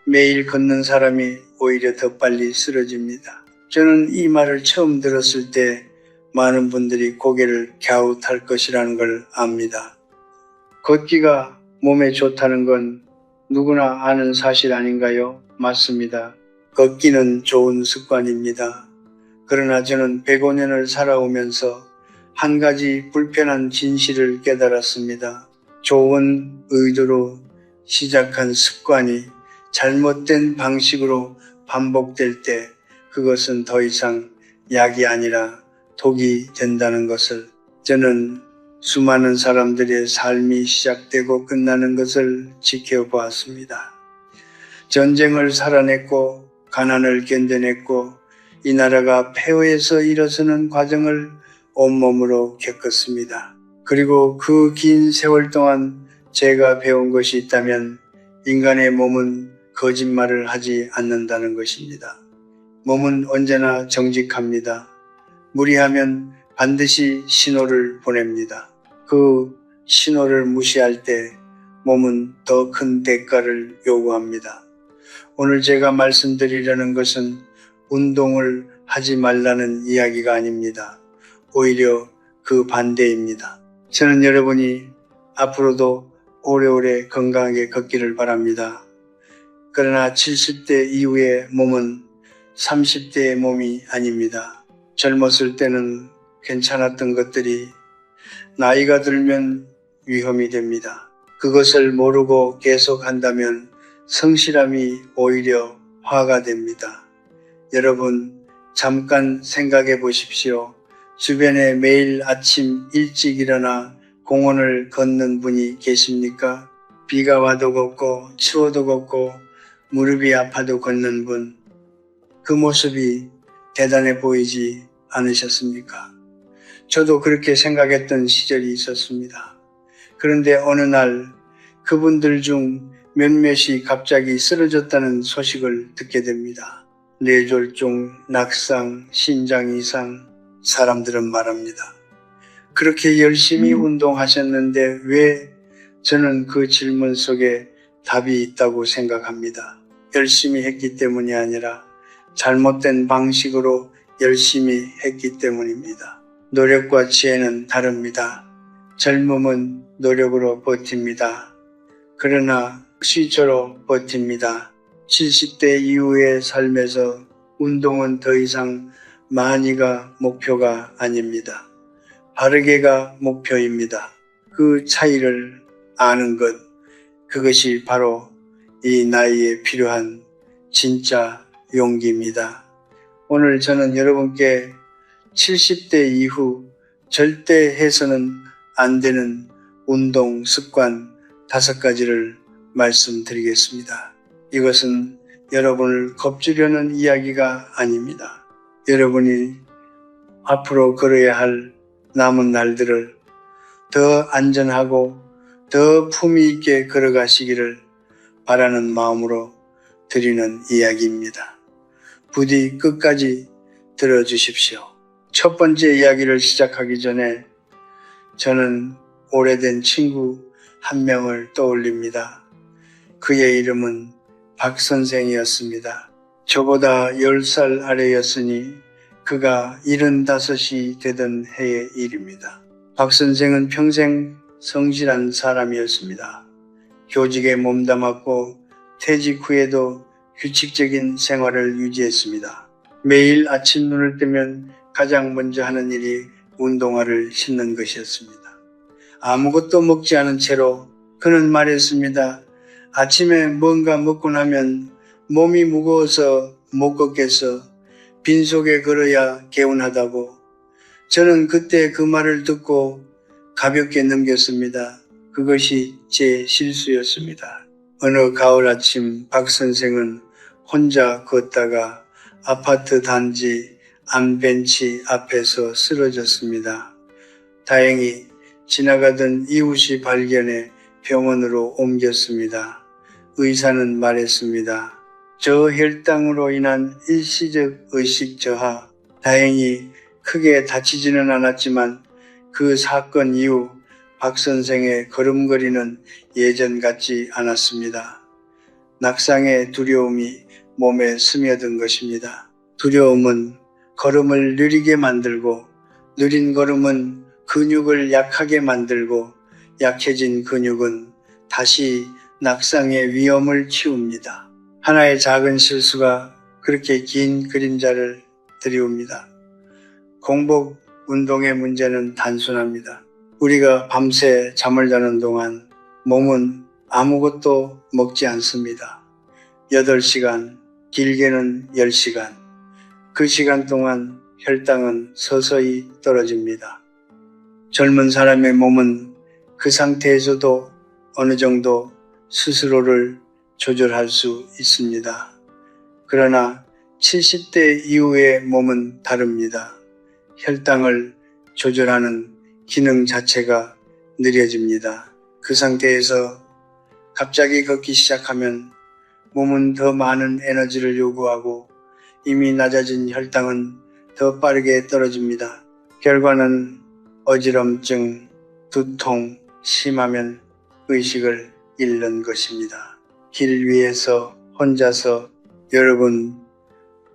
매일 걷는 사람이 오히려 더 빨리 쓰러집니다. 저는 이 말을 처음 들었을 때 많은 분들이 고개를 갸웃할 것이라는 걸 압니다. 걷기가 몸에 좋다는 건 누구나 아는 사실 아닌가요? 맞습니다. 걷기는 좋은 습관입니다. 그러나 저는 105년을 살아오면서 한 가지 불편한 진실을 깨달았습니다. 좋은 의도로 시작한 습관이 잘못된 방식으로 반복될 때 그것은 더 이상 약이 아니라 독이 된다는 것을, 저는 수많은 사람들의 삶이 시작되고 끝나는 것을 지켜보았습니다. 전쟁을 살아냈고 가난을 견뎌냈고 이 나라가 폐허에서 일어서는 과정을 온몸으로 겪었습니다. 그리고 그 긴 세월 동안 제가 배운 것이 있다면 인간의 몸은 거짓말을 하지 않는다는 것입니다. 몸은 언제나 정직합니다. 무리하면 반드시 신호를 보냅니다. 그 신호를 무시할 때 몸은 더 큰 대가를 요구합니다. 오늘 제가 말씀드리려는 것은 운동을 하지 말라는 이야기가 아닙니다. 오히려 그 반대입니다. 저는 여러분이 앞으로도 오래오래 건강하게 걷기를 바랍니다. 그러나 70대 이후의 몸은 30대의 몸이 아닙니다. 젊었을 때는 괜찮았던 것들이 나이가 들면 위험이 됩니다. 그것을 모르고 계속한다면 성실함이 오히려 화가 됩니다. 여러분, 잠깐 생각해 보십시오. 주변에 매일 아침 일찍 일어나 공원을 걷는 분이 계십니까? 비가 와도 걷고 추워도 걷고 무릎이 아파도 걷는 분, 그 모습이 대단해 보이지 않으셨습니까? 저도 그렇게 생각했던 시절이 있었습니다. 그런데 어느 날 그분들 중 몇몇이 갑자기 쓰러졌다는 소식을 듣게 됩니다. 뇌졸중, 낙상, 신장 이상, 사람들은 말합니다. 그렇게 열심히 운동하셨는데 왜? 저는 그 질문 속에 답이 있다고 생각합니다. 열심히 했기 때문이 아니라 잘못된 방식으로 열심히 했기 때문입니다. 노력과 지혜는 다릅니다. 젊음은 노력으로 버팁니다. 그러나 시초로 버팁니다. 70대 이후의 삶에서 운동은 더 이상 많이가 목표가 아닙니다. 바르게가 목표입니다. 그 차이를 아는 것, 그것이 바로 이 나이에 필요한 진짜 용기입니다. 오늘 저는 여러분께 70대 이후 절대 해서는 안 되는 운동 습관 5가지를 말씀드리겠습니다. 이것은 여러분을 겁주려는 이야기가 아닙니다. 여러분이 앞으로 걸어야 할 남은 날들을 더 안전하고 더 품위 있게 걸어가시기를 바라는 마음으로 드리는 이야기입니다. 부디 끝까지 들어주십시오. 첫 번째 이야기를 시작하기 전에 저는 오래된 친구 한 명을 떠올립니다. 그의 이름은 박 선생이었습니다. 저보다 10살 아래였으니 그가 75이 되던 해의 일입니다. 박 선생은 평생 성실한 사람이었습니다. 교직에 몸담았고 퇴직 후에도 규칙적인 생활을 유지했습니다. 매일 아침 눈을 뜨면 가장 먼저 하는 일이 운동화를 신는 것이었습니다. 아무것도 먹지 않은 채로 그는 말했습니다. 아침에 뭔가 먹고 나면 몸이 무거워서 못 걷겠어. 빈속에 걸어야 개운하다고. 저는 그때 그 말을 듣고 가볍게 넘겼습니다. 그것이 제 실수였습니다. 어느 가을 아침 박 선생은 혼자 걷다가 아파트 단지 암벤치 앞에서 쓰러졌습니다. 다행히 지나가던 이웃이 발견해 병원으로 옮겼습니다. 의사는 말했습니다. 저혈당으로 인한 일시적 의식 저하. 다행히 크게 다치지는 않았지만 그 사건 이후 박 선생의 걸음걸이는 예전 같지 않았습니다. 낙상의 두려움이 몸에 스며든 것입니다. 두려움은 걸음을 느리게 만들고 느린 걸음은 근육을 약하게 만들고 약해진 근육은 다시 낙상의 위험을 키웁니다. 하나의 작은 실수가 그렇게 긴 그림자를 들이웁니다. 공복 운동의 문제는 단순합니다. 우리가 밤새 잠을 자는 동안 몸은 아무것도 먹지 않습니다. 8시간, 길게는 10시간. 그 시간 동안 혈당은 서서히 떨어집니다. 젊은 사람의 몸은 그 상태에서도 어느 정도 스스로를 조절할 수 있습니다. 그러나 70대 이후의 몸은 다릅니다. 혈당을 조절하는 기능 자체가 느려집니다. 그 상태에서 갑자기 걷기 시작하면 몸은 더 많은 에너지를 요구하고 이미 낮아진 혈당은 더 빠르게 떨어집니다. 결과는 어지럼증, 두통, 심하면 의식을 잃는 것입니다. 길 위에서 혼자서 여러분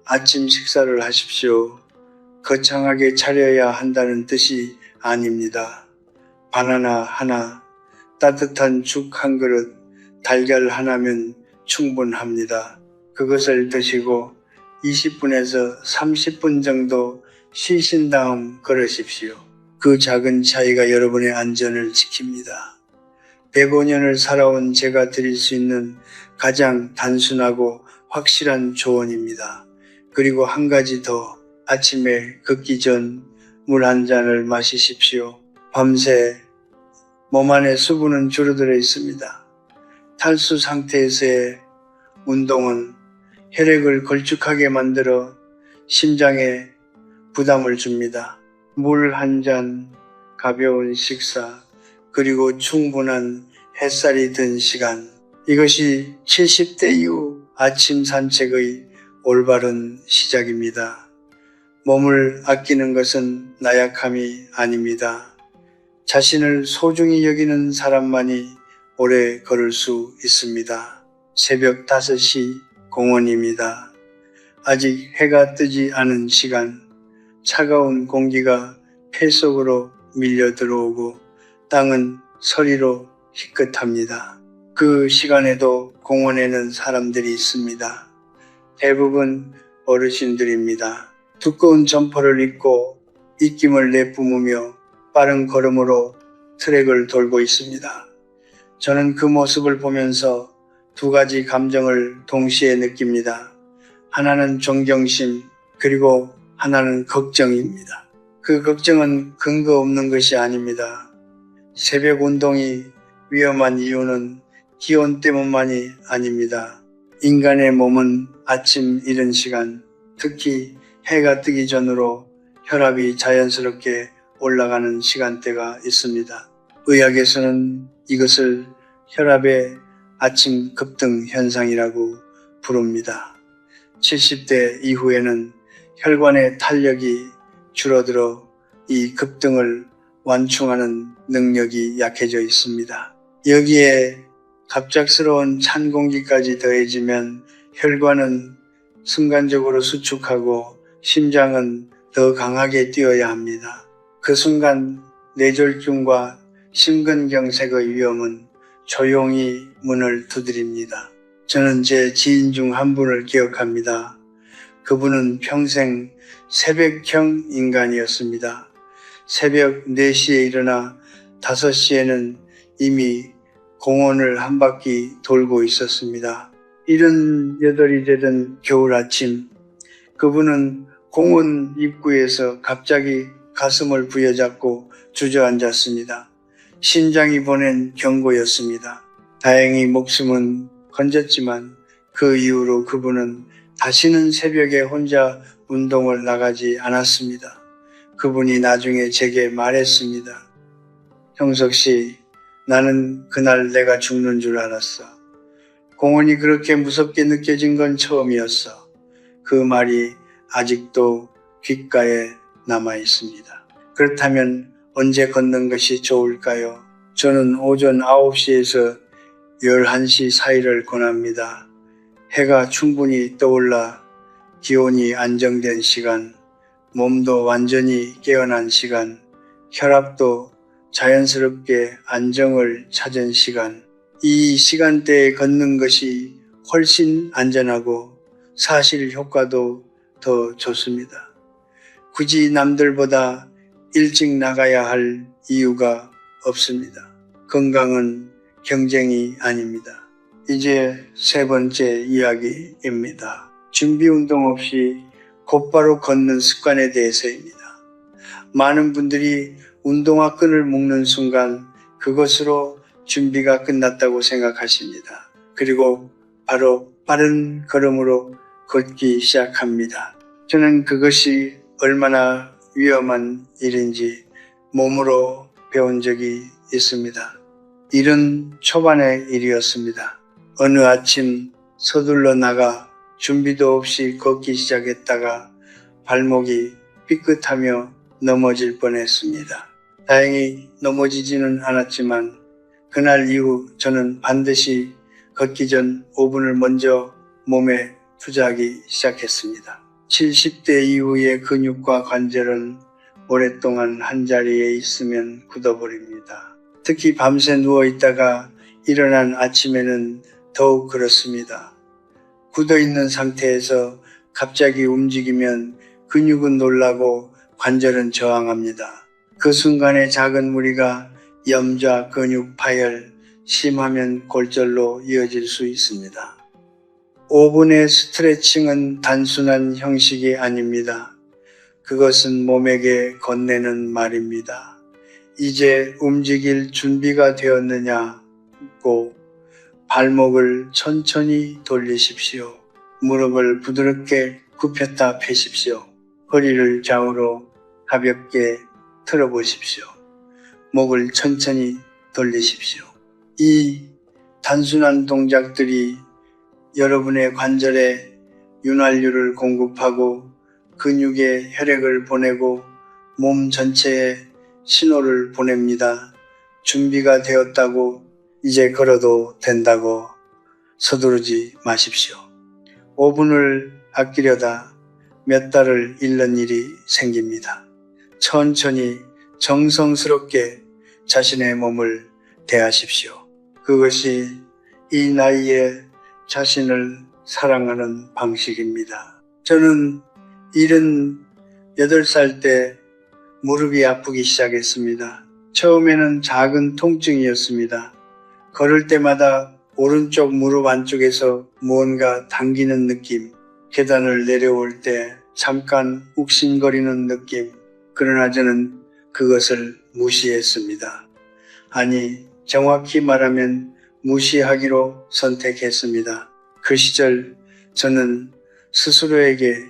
아침 식사를 하십시오. 거창하게 차려야 한다는 뜻이 아닙니다. 바나나 하나, 따뜻한 죽 한 그릇, 달걀 하나면 충분합니다. 그것을 드시고 20분에서 30분 정도 쉬신 다음 걸으십시오. 그 작은 차이가 여러분의 안전을 지킵니다. 105년을 살아온 제가 드릴 수 있는 가장 단순하고 확실한 조언입니다. 그리고 한 가지 더, 아침에 걷기 전 물 한 잔을 마시십시오. 밤새 몸 안에 수분은 줄어들어 있습니다. 탈수 상태에서의 운동은 혈액을 걸쭉하게 만들어 심장에 부담을 줍니다. 물 한 잔, 가벼운 식사, 그리고 충분한 햇살이 든 시간. 이것이 70대 이후 아침 산책의 올바른 시작입니다. 몸을 아끼는 것은 나약함이 아닙니다. 자신을 소중히 여기는 사람만이 오래 걸을 수 있습니다. 새벽 5시 공원입니다. 아직 해가 뜨지 않은 시간, 차가운 공기가 폐 속으로 밀려 들어오고 땅은 서리로 희끗합니다. 그 시간에도 공원에는 사람들이 있습니다. 대부분 어르신들입니다. 두꺼운 점퍼를 입고 입김을 내뿜으며 빠른 걸음으로 트랙을 돌고 있습니다. 저는 그 모습을 보면서 두 가지 감정을 동시에 느낍니다. 하나는 존경심, 그리고 하나는 걱정입니다. 그 걱정은 근거 없는 것이 아닙니다. 새벽 운동이 위험한 이유는 기온 때문만이 아닙니다. 인간의 몸은 아침 이른 시간, 특히 해가 뜨기 전으로 혈압이 자연스럽게 올라가는 시간대가 있습니다. 의학에서는 이것을 혈압의 아침 급등 현상이라고 부릅니다. 70대 이후에는 혈관의 탄력이 줄어들어 이 급등을 완충하는 능력이 약해져 있습니다. 여기에 갑작스러운 찬 공기까지 더해지면 혈관은 순간적으로 수축하고 심장은 더 강하게 뛰어야 합니다. 그 순간 뇌졸중과 심근경색의 위험은 조용히 문을 두드립니다. 저는 제 지인 중 한 분을 기억합니다. 그분은 평생 새벽형 인간이었습니다. 새벽 4시에 일어나 5시에는 이미 공원을 한 바퀴 돌고 있었습니다. 78이 되던 겨울 아침, 그분은 공원 입구에서 갑자기 가슴을 부여잡고 주저앉았습니다. 심장이 보낸 경고였습니다. 다행히 목숨은 건졌지만 그 이후로 그분은 다시는 새벽에 혼자 운동을 나가지 않았습니다. 그분이 나중에 제게 말했습니다. 형석 씨, 나는 그날 내가 죽는 줄 알았어. 공원이 그렇게 무섭게 느껴진 건 처음이었어. 그 말이 아직도 귓가에 남아 있습니다. 그렇다면 언제 걷는 것이 좋을까요? 저는 오전 9시에서 11시 사이를 권합니다. 해가 충분히 떠올라 기온이 안정된 시간, 몸도 완전히 깨어난 시간, 혈압도 자연스럽게 안정을 찾은 시간, 이 시간대에 걷는 것이 훨씬 안전하고 사실 효과도 더 좋습니다. 굳이 남들보다 일찍 나가야 할 이유가 없습니다. 건강은 경쟁이 아닙니다. 이제 세 번째 이야기입니다. 준비 운동 없이 곧바로 걷는 습관에 대해서입니다. 많은 분들이 운동화 끈을 묶는 순간 그것으로 준비가 끝났다고 생각하십니다. 그리고 바로 빠른 걸음으로 걷기 시작합니다. 저는 그것이 얼마나 위험한 일인지 몸으로 배운 적이 있습니다. 일은 초반의 일이었습니다. 어느 아침 서둘러 나가 준비도 없이 걷기 시작했다가 발목이 삐끗하며 넘어질 뻔했습니다. 다행히 넘어지지는 않았지만 그날 이후 저는 반드시 걷기 전 5분을 먼저 몸에 투자하기 시작했습니다. 70대 이후의 근육과 관절은 오랫동안 한자리에 있으면 굳어버립니다. 특히 밤새 누워있다가 일어난 아침에는 더욱 그렇습니다. 굳어있는 상태에서 갑자기 움직이면 근육은 놀라고 관절은 저항합니다. 그 순간의 작은 무리가 염좌 근육 파열, 심하면 골절로 이어질 수 있습니다. 5분의 스트레칭은 단순한 형식이 아닙니다. 그것은 몸에게 건네는 말입니다. 이제 움직일 준비가 되었느냐고 발목을 천천히 돌리십시오. 무릎을 부드럽게 굽혔다 펴십시오. 허리를 좌우로 가볍게 틀어보십시오. 목을 천천히 돌리십시오. 이 단순한 동작들이 여러분의 관절에 윤활유를 공급하고 근육에 혈액을 보내고 몸 전체에 신호를 보냅니다. 준비가 되었다고 이제 걸어도 된다고 서두르지 마십시오. 5분을 아끼려다 몇 달을 잃는 일이 생깁니다. 천천히 정성스럽게 자신의 몸을 대하십시오. 그것이 이 나이에 자신을 사랑하는 방식입니다. 저는 78살 때 무릎이 아프기 시작했습니다. 처음에는 작은 통증이었습니다. 걸을 때마다 오른쪽 무릎 안쪽에서 무언가 당기는 느낌, 계단을 내려올 때 잠깐 욱신거리는 느낌, 그러나 저는 그것을 무시했습니다. 아니, 정확히 말하면 무시하기로 선택했습니다. 그 시절 저는 스스로에게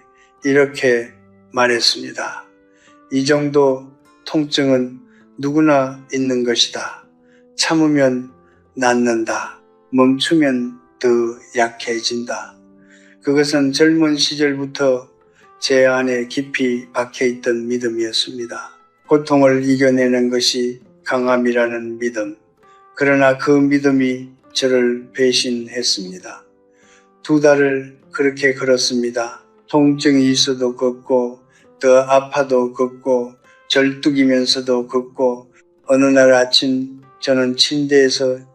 이렇게 말했습니다. 이 정도 통증은 누구나 있는 것이다. 참으면 낫는다. 멈추면 더 약해진다. 그것은 젊은 시절부터 제 안에 깊이 박혀있던 믿음이었습니다. 고통을 이겨내는 것이 강함이라는 믿음. 그러나 그 믿음이 저를 배신했습니다. 2달을 그렇게 걸었습니다. 통증이 있어도 걷고 더 아파도 걷고 절뚝이면서도 걷고 어느 날 아침 저는 침대에서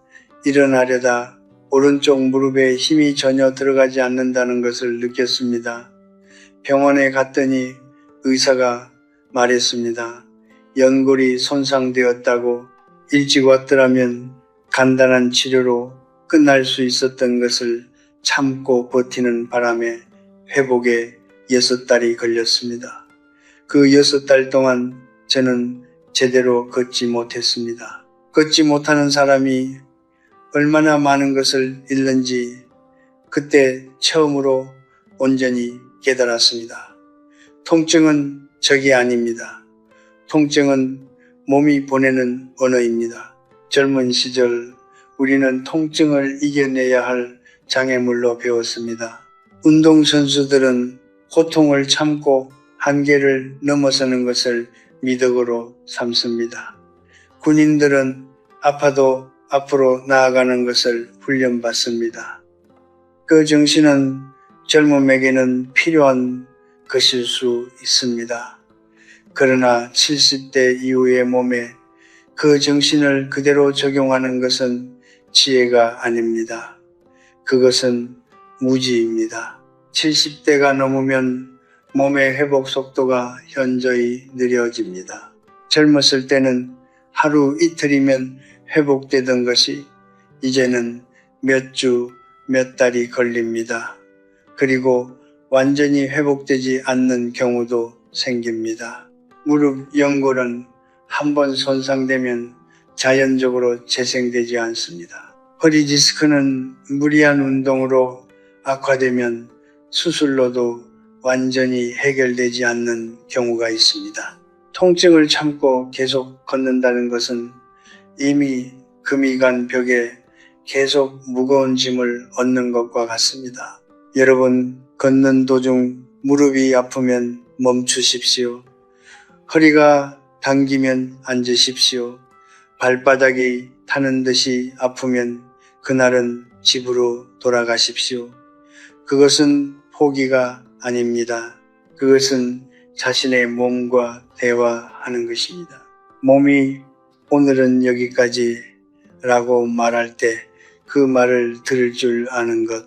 일어나려다 오른쪽 무릎에 힘이 전혀 들어가지 않는다는 것을 느꼈습니다. 병원에 갔더니 의사가 말했습니다. 연골이 손상되었다고 일찍 왔더라면 간단한 치료로 끝날 수 있었던 것을 참고 버티는 바람에 회복에 6달이 걸렸습니다. 그 6달 동안 저는 제대로 걷지 못했습니다. 걷지 못하는 사람이 얼마나 많은 것을 잃는지 그때 처음으로 온전히 깨달았습니다. 통증은 적이 아닙니다. 통증은 몸이 보내는 언어입니다. 젊은 시절 우리는 통증을 이겨내야 할 장애물로 배웠습니다. 운동선수들은 고통을 참고 한계를 넘어서는 것을 미덕으로 삼습니다. 군인들은 아파도 앞으로 나아가는 것을 훈련받습니다. 그 정신은 젊음에게는 필요한 것일 수 있습니다. 그러나 70대 이후의 몸에 그 정신을 그대로 적용하는 것은 지혜가 아닙니다. 그것은 무지입니다. 70대가 넘으면 몸의 회복 속도가 현저히 느려집니다. 젊었을 때는 하루 이틀이면 회복되던 것이 이제는 몇 주, 몇 달이 걸립니다. 그리고 완전히 회복되지 않는 경우도 생깁니다. 무릎 연골은 한번 손상되면 자연적으로 재생되지 않습니다. 허리 디스크는 무리한 운동으로 악화되면 수술로도 완전히 해결되지 않는 경우가 있습니다. 통증을 참고 계속 걷는다는 것은 이미 금이 간 벽에 계속 무거운 짐을 얻는 것과 같습니다. 여러분, 걷는 도중 무릎이 아프면 멈추십시오. 허리가 당기면 앉으십시오. 발바닥이 타는 듯이 아프면 그날은 집으로 돌아가십시오. 그것은 포기가 아닙니다. 그것은 자신의 몸과 대화하는 것입니다. 몸이 오늘은 여기까지 라고 말할 때 그 말을 들을 줄 아는 것,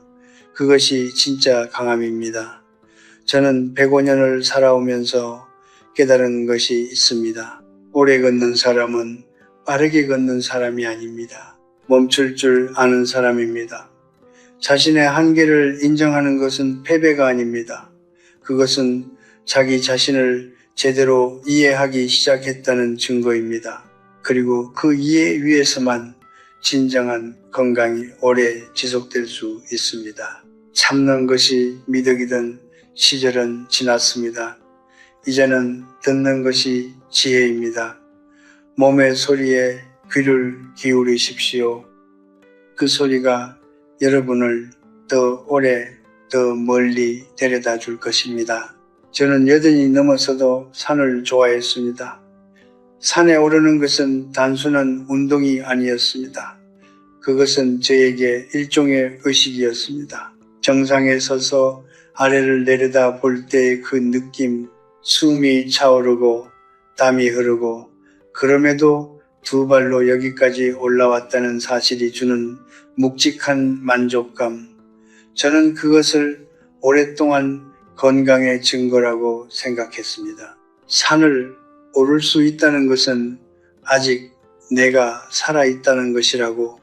그것이 진짜 강함입니다. 저는 105년을 살아오면서 깨달은 것이 있습니다. 오래 걷는 사람은 빠르게 걷는 사람이 아닙니다. 멈출 줄 아는 사람입니다. 자신의 한계를 인정하는 것은 패배가 아닙니다. 그것은 자기 자신을 제대로 이해하기 시작했다는 증거입니다. 그리고 그 이해 위에서만 진정한 건강이 오래 지속될 수 있습니다. 참는 것이 미덕이던 시절은 지났습니다. 이제는 듣는 것이 지혜입니다. 몸의 소리에 귀를 기울이십시오. 그 소리가 여러분을 더 오래, 더 멀리 데려다 줄 것입니다. 저는 80이 넘어서도 산을 좋아했습니다. 산에 오르는 것은 단순한 운동이 아니었습니다. 그것은 저에게 일종의 의식이었습니다. 정상에 서서 아래를 내려다 볼 때의 그 느낌, 숨이 차오르고 땀이 흐르고 그럼에도 두 발로 여기까지 올라왔다는 사실이 주는 묵직한 만족감. 저는 그것을 오랫동안 건강의 증거라고 생각했습니다. 산을 오를 수 있다는 것은 아직 내가 살아있다는 것이라고.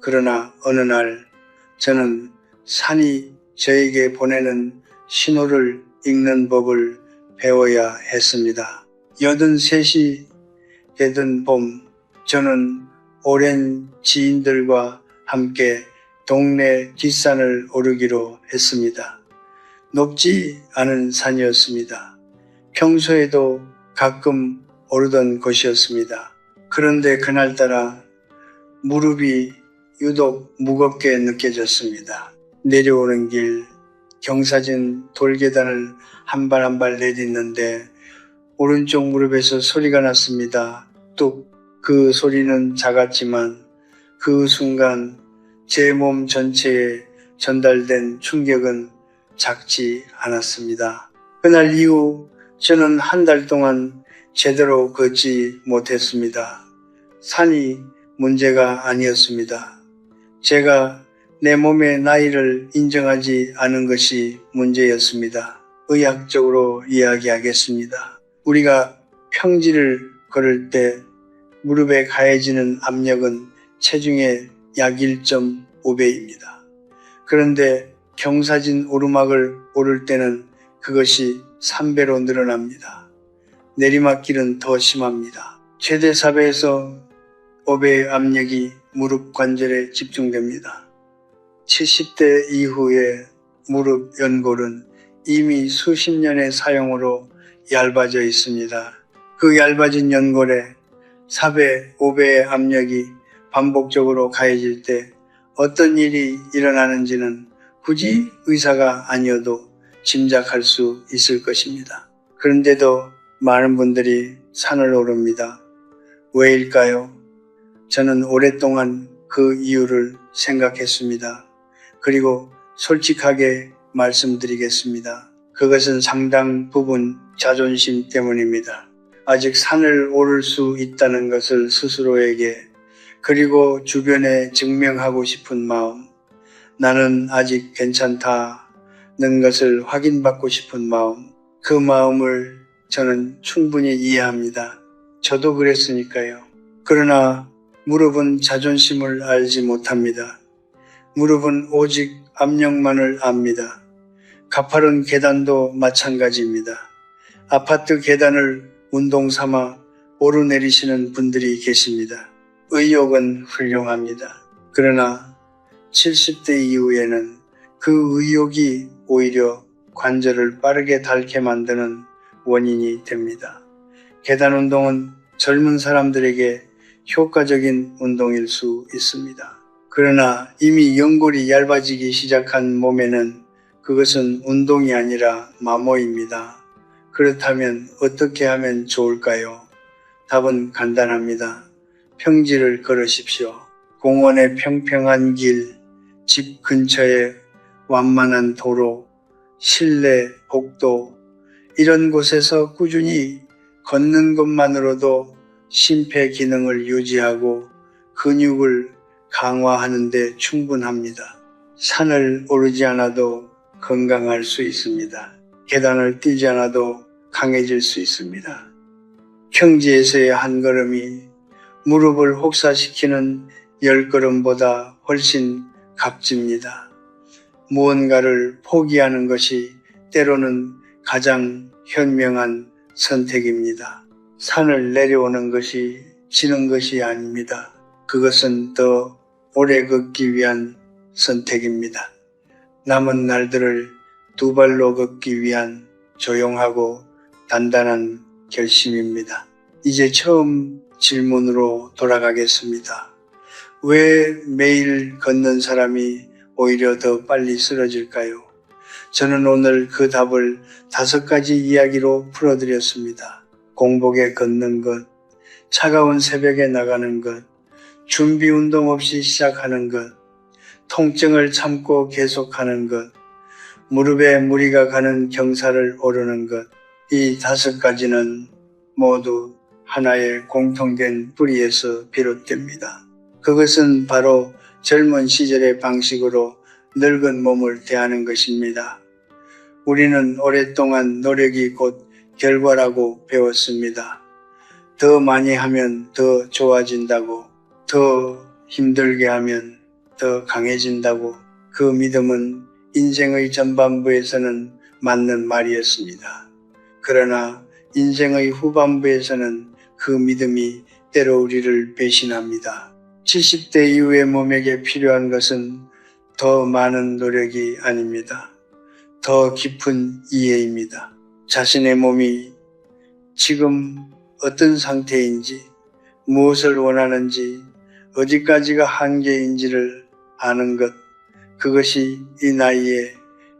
그러나 어느 날 저는 산이 저에게 보내는 신호를 읽는 법을 배워야 했습니다. 83이 되던 봄, 저는 오랜 지인들과 함께 동네 뒷산을 오르기로 했습니다. 높지 않은 산이었습니다. 평소에도 가끔 오르던 곳이었습니다. 그런데 그날따라 무릎이 유독 무겁게 느껴졌습니다. 내려오는 길, 경사진 돌계단을 한 발 한 발 내딛는데 오른쪽 무릎에서 소리가 났습니다. 뚝. 그 소리는 작았지만 그 순간 제 몸 전체에 전달된 충격은 작지 않았습니다. 그날 이후 저는 한 달 동안 제대로 걷지 못했습니다. 산이 문제가 아니었습니다. 제가 내 몸의 나이를 인정하지 않은 것이 문제였습니다. 의학적으로 이야기하겠습니다. 우리가 평지를 걸을 때 무릎에 가해지는 압력은 체중의 약 1.5배입니다. 그런데 경사진 오르막을 오를 때는 그것이 3배로 늘어납니다. 내리막길은 더 심합니다. 최대 4배에서 5배의 압력이 무릎 관절에 집중됩니다. 70대 이후의 무릎 연골은 이미 수십 년의 사용으로 얇아져 있습니다. 그 얇아진 연골에 4배, 5배의 압력이 반복적으로 가해질 때 어떤 일이 일어나는지는 굳이 의사가 아니어도 짐작할 수 있을 것입니다. 그런데도 많은 분들이 산을 오릅니다. 왜일까요? 저는 오랫동안 그 이유를 생각했습니다. 그리고 솔직하게 말씀드리겠습니다. 그것은 상당 부분 자존심 때문입니다. 아직 산을 오를 수 있다는 것을 스스로에게 그리고 주변에 증명하고 싶은 마음, 나는 아직 괜찮다는 것을 확인받고 싶은 마음, 그 마음을 저는 충분히 이해합니다. 저도 그랬으니까요. 그러나 무릎은 자존심을 알지 못합니다. 무릎은 오직 압력만을 압니다. 가파른 계단도 마찬가지입니다. 아파트 계단을 운동 삼아 오르내리시는 분들이 계십니다. 의욕은 훌륭합니다. 그러나 70대 이후에는 그 의욕이 오히려 관절을 빠르게 닳게 만드는 원인이 됩니다. 계단 운동은 젊은 사람들에게 효과적인 운동일 수 있습니다. 그러나 이미 연골이 얇아지기 시작한 몸에는 그것은 운동이 아니라 마모입니다. 그렇다면 어떻게 하면 좋을까요? 답은 간단합니다. 평지를 걸으십시오. 공원의 평평한 길, 집 근처의 완만한 도로, 실내 복도, 이런 곳에서 꾸준히 걷는 것만으로도 심폐 기능을 유지하고 근육을 강화하는 데 충분합니다. 산을 오르지 않아도 건강할 수 있습니다. 계단을 뛰지 않아도 강해질 수 있습니다. 평지에서의 한 걸음이 무릎을 혹사시키는 10걸음보다 훨씬 값집니다. 무언가를 포기하는 것이 때로는 가장 현명한 선택입니다. 산을 내려오는 것이 지는 것이 아닙니다. 그것은 더 오래 걷기 위한 선택입니다. 남은 날들을 두 발로 걷기 위한 조용하고 단단한 결심입니다. 이제 처음 질문으로 돌아가겠습니다. 왜 매일 걷는 사람이 오히려 더 빨리 쓰러질까요? 저는 오늘 그 답을 5가지 이야기로 풀어드렸습니다. 공복에 걷는 것, 차가운 새벽에 나가는 것, 준비 운동 없이 시작하는 것, 통증을 참고 계속하는 것, 무릎에 무리가 가는 경사를 오르는 것, 이 5가지는 모두 하나의 공통된 뿌리에서 비롯됩니다. 그것은 바로 젊은 시절의 방식으로 늙은 몸을 대하는 것입니다. 우리는 오랫동안 노력이 곧 결과라고 배웠습니다. 더 많이 하면 더 좋아진다고, 더 힘들게 하면 더 강해진다고, 그 믿음은 인생의 전반부에서는 맞는 말이었습니다. 그러나 인생의 후반부에서는 그 믿음이 때로 우리를 배신합니다. 70대 이후의 몸에게 필요한 것은 더 많은 노력이 아닙니다. 더 깊은 이해입니다. 자신의 몸이 지금 어떤 상태인지, 무엇을 원하는지, 어디까지가 한계인지를 아는 것, 그것이 이 나이에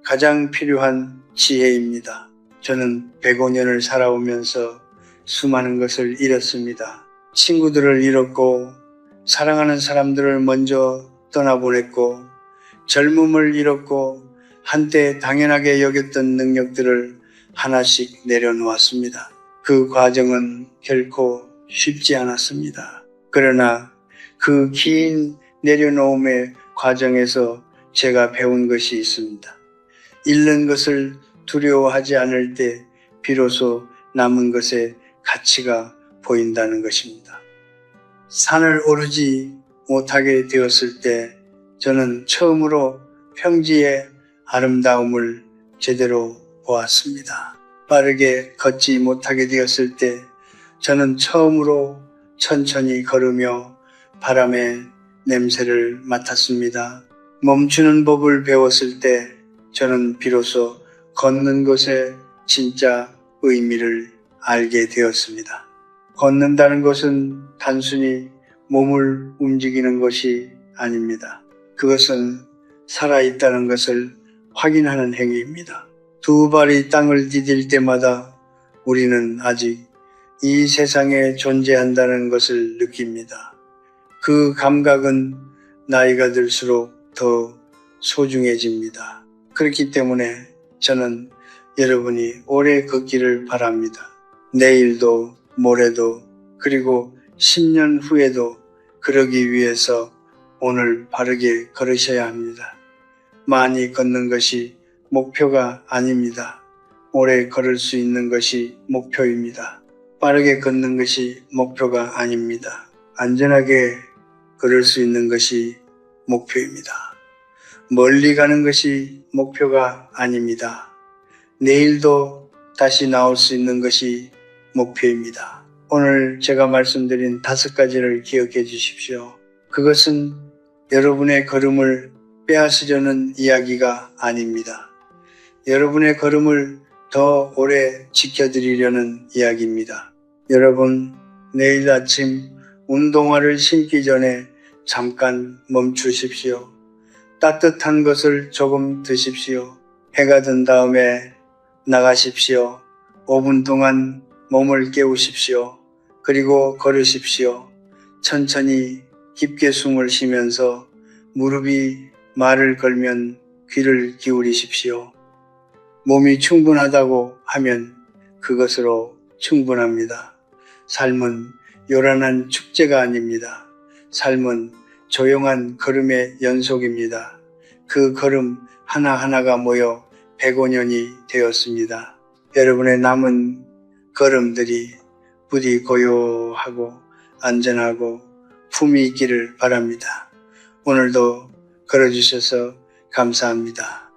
가장 필요한 지혜입니다. 저는 105년을 살아오면서 수많은 것을 잃었습니다. 친구들을 잃었고, 사랑하는 사람들을 먼저 떠나보냈고, 젊음을 잃었고, 한때 당연하게 여겼던 능력들을 하나씩 내려놓았습니다. 그 과정은 결코 쉽지 않았습니다. 그러나 그 긴 내려놓음의 과정에서 제가 배운 것이 있습니다. 잃는 것을 두려워하지 않을 때 비로소 남은 것의 가치가 보인다는 것입니다. 산을 오르지 못하게 되었을 때 저는 처음으로 평지의 아름다움을 제대로 보았습니다. 빠르게 걷지 못하게 되었을 때 저는 처음으로 천천히 걸으며 바람의 냄새를 맡았습니다. 멈추는 법을 배웠을 때 저는 비로소 걷는 것의 진짜 의미를 알게 되었습니다. 걷는다는 것은 단순히 몸을 움직이는 것이 아닙니다. 그것은 살아있다는 것을 확인하는 행위입니다. 두 발이 땅을 디딜 때마다 우리는 아직 이 세상에 존재한다는 것을 느낍니다. 그 감각은 나이가 들수록 더 소중해집니다. 그렇기 때문에 저는 여러분이 오래 걷기를 바랍니다. 내일도 모레도 그리고 10년 후에도 그러기 위해서 오늘 바르게 걸으셔야 합니다. 많이 걷는 것이 목표가 아닙니다. 오래 걸을 수 있는 것이 목표입니다. 빠르게 걷는 것이 목표가 아닙니다. 안전하게 걸을 수 있는 것이 목표입니다. 멀리 가는 것이 목표가 아닙니다. 내일도 다시 나올 수 있는 것이 목표입니다. 오늘 제가 말씀드린 5가지를 기억해 주십시오. 그것은 여러분의 걸음을 빼앗으려는 이야기가 아닙니다. 여러분의 걸음을 더 오래 지켜드리려는 이야기입니다. 여러분, 내일 아침 운동화를 신기 전에 잠깐 멈추십시오. 따뜻한 것을 조금 드십시오. 해가 든 다음에 나가십시오. 5분 동안 몸을 깨우십시오. 그리고 걸으십시오. 천천히 깊게 숨을 쉬면서 무릎이 말을 걸면 귀를 기울이십시오. 몸이 충분하다고 하면 그것으로 충분합니다. 삶은 요란한 축제가 아닙니다. 삶은 조용한 걸음의 연속입니다. 그 걸음 하나하나가 모여 105년이 되었습니다. 여러분의 남은 걸음들이 부디 고요하고 안전하고 품이 있기를 바랍니다. 오늘도 걸어주셔서 감사합니다.